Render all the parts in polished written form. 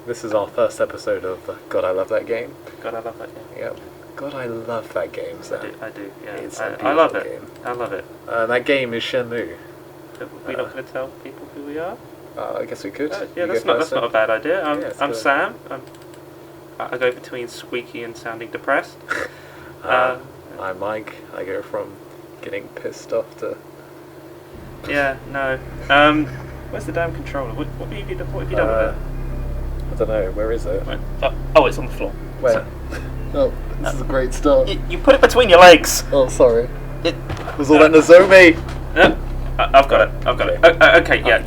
This is our first episode of God, I Love That Game. God, I love that game. Yep. God, I love that game, Sam. I do, yeah. It's I love it. game. I love it. That game is Shenmue. We're not going to tell people who we are? I guess we could. Yeah, that's not a bad idea. I'm Sam. I go between squeaky and sounding depressed. I'm Mike. I go from getting pissed off to... Yeah, no. Where's the damn controller? What have you done with it? I don't know. Where is it? Oh, it's on the floor. Where? Oh, this is a great start. You put it between your legs. Oh, sorry. It was all that Nozomi. I've got it. Okay, yeah.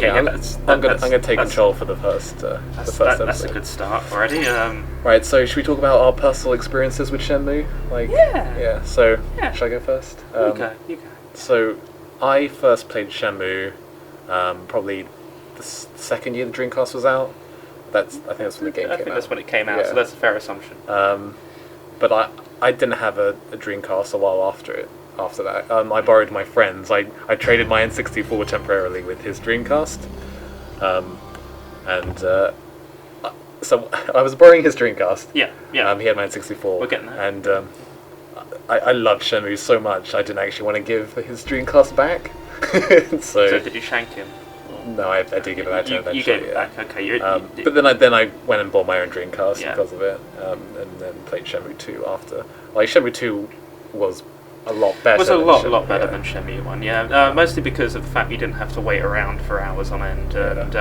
I'm gonna take control for the first episode. That's a good start already. Right, so should we talk about our personal experiences with Shenmue? Yeah. So, should I go first? You go. So, I first played Shenmue probably the second year the Dreamcast was out. I think that's when the game came out. I think that's when it came out, so that's a fair assumption. But I didn't have a Dreamcast a while after that. I borrowed my friend's. I traded my N64 temporarily with his Dreamcast. So I was borrowing his Dreamcast. Yeah. He had my N64. We're getting there. And I loved Shenmue so much, I didn't actually want to give his Dreamcast back. So did you shank him? No, I did give it back to him eventually. You gave it back, okay. But then I went and bought my own Dreamcast because of it, and then played Shenmue 2 after. Like, Shenmue 2 was a lot better. It was a lot better than Shenmue 1, yeah. Mostly because of the fact you didn't have to wait around for hours on end, and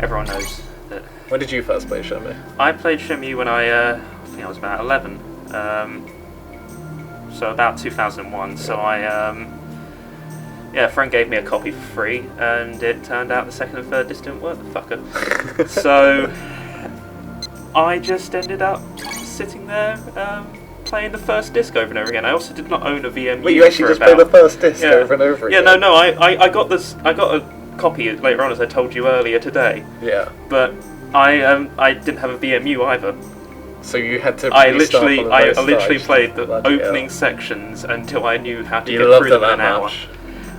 everyone knows that... When did you first play Shenmue? I played Shenmue when I think I was about 11, so about 2001, so a friend gave me a copy for free, and it turned out the second and third disc didn't work, the fucker. So I just ended up sitting there playing the first disc over and over again. I also did not own a VMU. Wait, you actually just played the first disc over and over again? Yeah, no, I got a copy later on, as I told you earlier today. Yeah. But I didn't have a VMU either. So you had to. I literally played the opening sections until I knew how to get through them in an hour.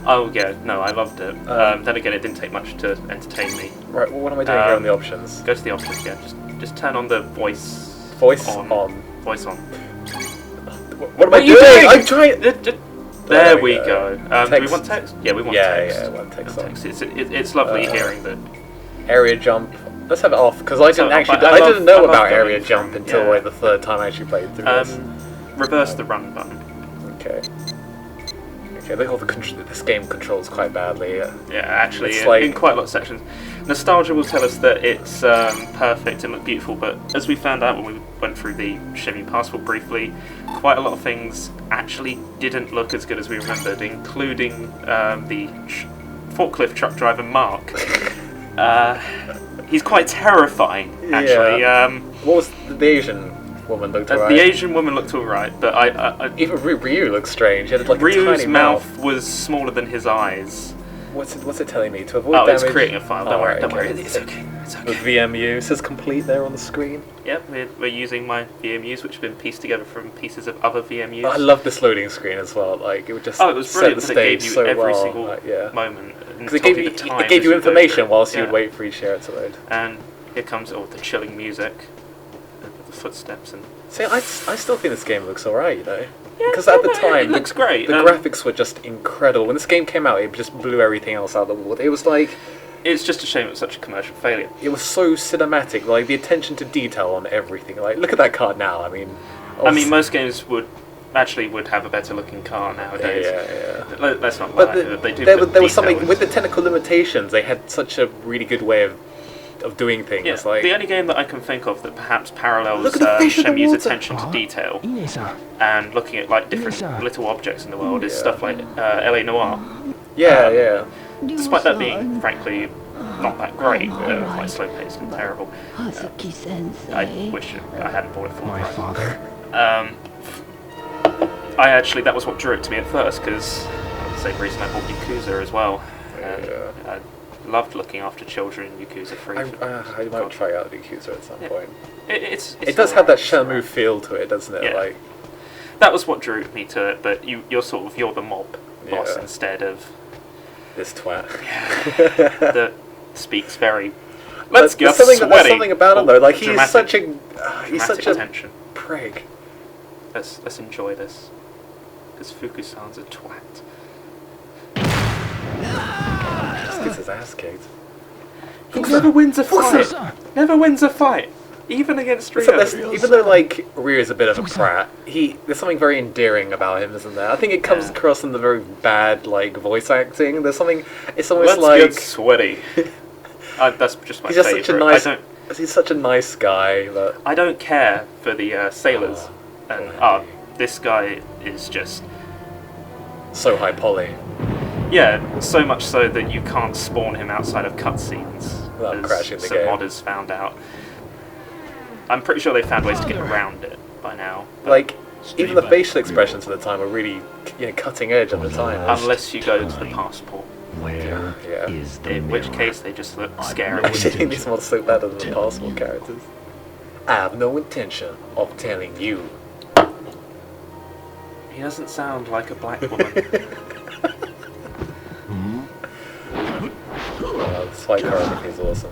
Oh yeah, no, I loved it. Then again, it didn't take much to entertain me. Right, well, what am I doing here on the options? Go to the options, yeah. Just turn on the voice. Voice on. Voice on. What am I doing? I'm trying. There we go. Do we want text? Yeah, we want text. Yeah, I want text. It's lovely hearing that. Area jump. Let's have it off because I didn't know about area jump until like the third time I actually played through this. Reverse the run button. Okay. This game controls quite badly. Yeah, actually, in quite a lot of sections. Nostalgia will tell us that it's perfect and look beautiful, but as we found out when we went through the Shenmue Passport briefly, quite a lot of things actually didn't look as good as we remembered, including the forklift truck driver Mark. He's quite terrifying, actually. Yeah. What was the Asian woman looked alright? The Asian woman looked alright, but even Ryu looked strange. He had like Ryu's a tiny mouth was smaller than his eyes. What's it telling me? To avoid damage? It's creating a file. Don't worry. It's okay. With VMU, it says complete there on the screen. Yep, we're using my VMUs, which have been pieced together from pieces of other VMUs. I love this loading screen as well. Like, it would just it was brilliant set the stage it gave you so every well. single moment. Because it gave you information whilst you would wait for each area to load. And here comes all the chilling music, the footsteps and. See, I still think this game looks alright, you know. Yeah, because at the time, it looks great. The graphics were just incredible. When this game came out, it just blew everything else out of the water. It was like... It's just a shame it was such a commercial failure. It was so cinematic, like the attention to detail on everything. Like, look at that car now. I mean, most games would have a better looking car nowadays. Yeah. Let's not lie. There was something with the technical limitations. They had such a really good way of doing things. Yeah, like, the only game that I can think of that perhaps parallels Shenmue's attention to detail and looking at like different little objects in the world is stuff like LA Noire. Yeah. Despite that being, frankly, not that great, quite slow paced and terrible. I wish I hadn't bought it for my father. That was what drew it to me at first, because the same reason I bought Yakuza as well. I loved looking after children in Yakuza 3. I might try out Yakuza at some point. It does have that Shenmue feel to it, doesn't it? Yeah. Like, that was what drew me to it, but you're the mob boss instead of this twat. Yeah. speaks very. Let's get sweaty. There's something about him though. Like he's such a attention. prig. Let's enjoy this. Because Fukusan's a twat. Just gets his ass kicked. He never wins a fight. Never wins a fight. Even against Ryo. Even though like Ryo's a bit of a prat, there's something very endearing about him, isn't there? I think it comes across in the very bad like voice acting. There's something. It's almost Let's get sweaty. That's just my favourite. He's such a nice guy. That I don't care for the sailors, this guy is just so high poly. Yeah, so much so that you can't spawn him outside of cutscenes. Without crashing the some game. modders found out. I'm pretty sure they found ways to get around it by now. Like, even the facial expressions at the time were really, cutting edge at the time. Unless you go to the passport. In which case they just look scary. Actually, these mods look better than the passport characters. I have no intention of telling you. He doesn't sound like a black woman. The fight choreography is awesome.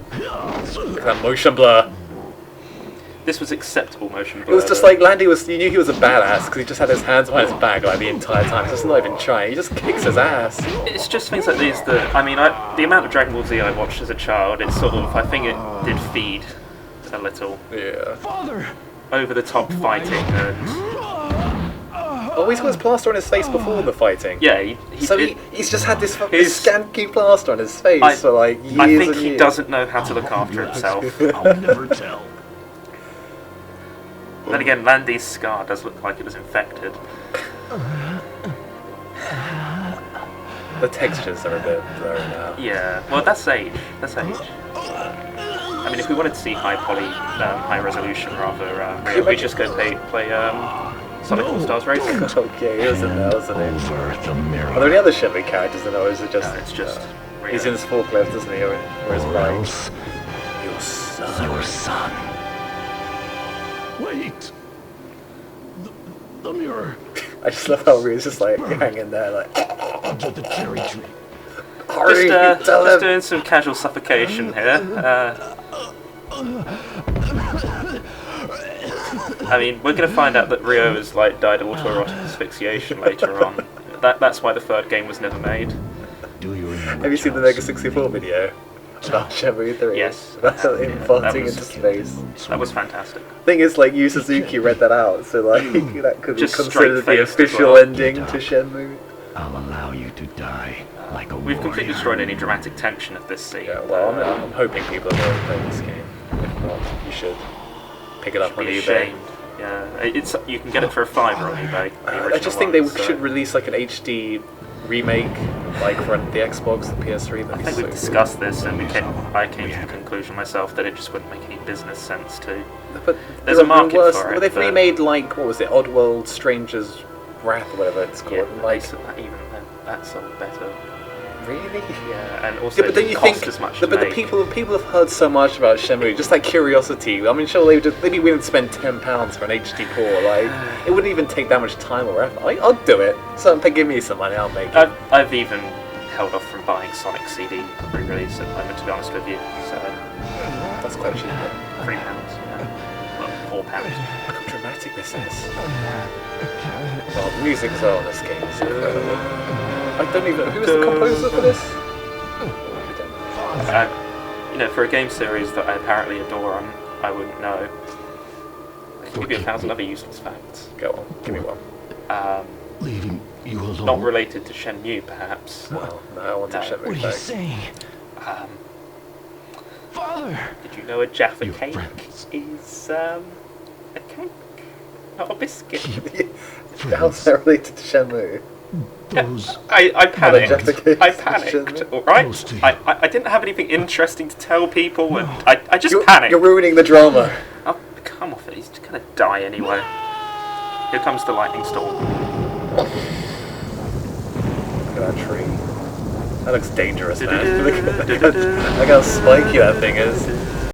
Look at that motion blur. This was acceptable motion blur. It was just like Landy you knew he was a badass because he just had his hands behind his back like the entire time. He's just not even trying. He just kicks his ass. It's just things like these that, the amount of Dragon Ball Z I watched as a child, it's sort of, I think it did feed a little. Yeah. Over the top fighting and... Oh, he's got his plaster on his face before the fighting. Yeah, he's just had this skanky plaster on his face for like years I think and he years. doesn't know how to look after himself. I'll never tell. Then again, Landy's scar does look like it was infected. The textures are a bit blurry now. Yeah, well that's age. I mean, if we wanted to see high poly, high resolution rather, we just go play Sonic All-Stars Racing. Okay, he was in there, wasn't he? Over the mirror. Are there any other Shenmue characters in there, or is it just... No, it's just... he's in his forklift, isn't he? Or his bike. Your son. Wait. The mirror. I just love how Ryu's just like hanging there like... Under the cherry tree. Hurry, just doing some casual suffocation here. I mean, we're going to find out that Ryo has like died of autoerotic asphyxiation later on. That's why the third game was never made. Do you remember? Have you seen the Mega 64 video about Shenmue 3? Yes. About him farting into space. That was fantastic. Thing is, like, Yu Suzuki read that out, so like that could Just be considered the official ending to Shenmue. I'll allow you to die like a We've completely destroyed any dramatic tension of this scene. Yeah, well, I'm hoping people have already played this game. If not, you should pick it up on eBay. Ashamed. Yeah, you can get it for $5 on eBay. I just think they should release like an HD remake, like for the Xbox, the PS3. I think we've discussed this, and I came to the conclusion myself that it just wouldn't make any business sense to. But there's a market for it. Well, they've remade like what was it, Oddworld, Stranger's Wrath, or whatever it's called. Yeah, like that's sold better. Really? Yeah, and also but don't you think? as much But the people have heard so much about Shenmue, just like curiosity. I mean, sure, they'd be willing to spend £10 for an HD core. Like, it wouldn't even take that much time or effort. I'll do it. So if they give me some money, I'll make it. I've even held off from buying Sonic CD re-release at the moment, to be honest with you. So that's quite cheap. £3. Yeah. Well, £4. Look how dramatic this is. Well, the music as well in this game is incredible. I don't even know who was the composer for this. For a game series that I apparently adore, I wouldn't know. I can give you 1,000 other useless facts. Go on, give me one. Leaving you alone. Not related to Shenmue, perhaps. Well, no, I want to Shenmue. What are you saying? Father! Did you know a Jaffa cake is a cake, not a biscuit? How's that related to Shenmue? I panicked. I panicked. Alright? I didn't have anything interesting to tell people, and I just panicked. You're ruining the drama. Oh, come off it. He's gonna die anyway. Here comes the lightning storm. Look at that tree. That looks dangerous, man. Look how spiky that thing is.